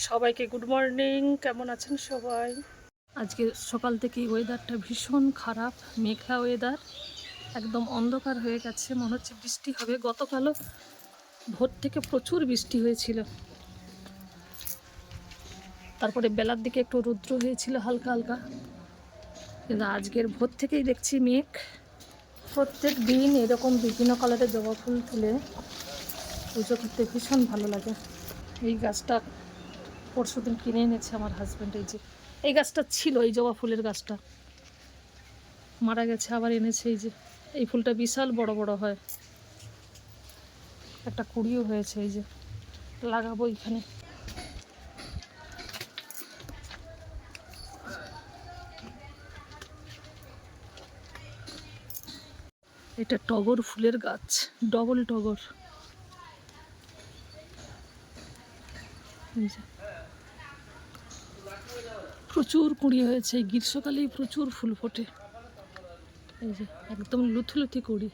সবাইকে good morning. কেমন আছেন সবাই? আজকে সকাল থেকে ওয়েদারটা ভীষণ খারাপ, মেঘলা ওয়েদার, একদম অন্ধকার হয়ে গেছে, মনে হচ্ছে বৃষ্টি হবে। গতকালও ভোর থেকে প্রচুর বৃষ্টি হয়েছিল, তারপরে বেলার দিকে একটু রৌদ্র হয়েছিল হালকা হালকা, কিন্তু আজকের ভোর থেকেই দেখছি মেঘ। প্রত্যেক দিন এরকম বিভিন্ন কালারের জবা ফুল তুলে পুজো করতে ভীষণ ভালো লাগে। এই গাছটা পরশুদিন কিনে এনেছে আমার হাজব্যান্ড। এই গাছটা ছিল, এই জবা ফুলের গাছটা মারা গেছে, আবার এনেছে। এই ফুলটা বিশাল বড় বড় হয়, একটা কুড়িও হয়েছে। এই যে লাগাবো এখানে। এটা টগর ফুলের গাছ, ডবল টগর। এই যে প্রচুর কুড়ি হয়েছে, এই গ্রীষ্মকালেই প্রচুর ফুল ফোটে। এই যে একদম লুথি কুড়ি।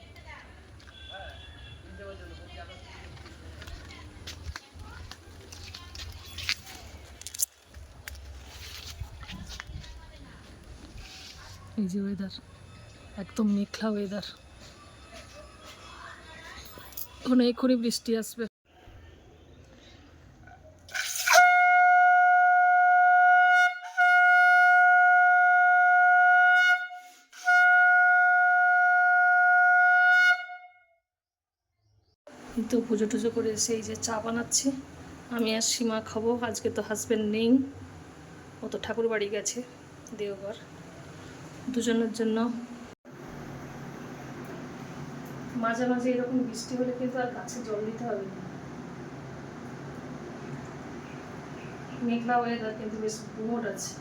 এই যে ওয়েদার একদম মেঘলা ওয়েদার, এখন এক্ষুনি বৃষ্টি আসবে। তো পুজো টুজো করে এসে এই যে চা বানাচ্ছি, আমি আর সীমা খাবো। আজকে তো হাজব্যান্ড নেই, ও তো ঠাকুর বাড়ি গেছে দেওঘর, দুজনের জন্য। মাঝে মাঝে এরকম বৃষ্টি হলে কিন্তু আর গাছে জল দিতে হবে না। মেঘলা ওয়েদার কিন্তু বেশ গুমোট আছে।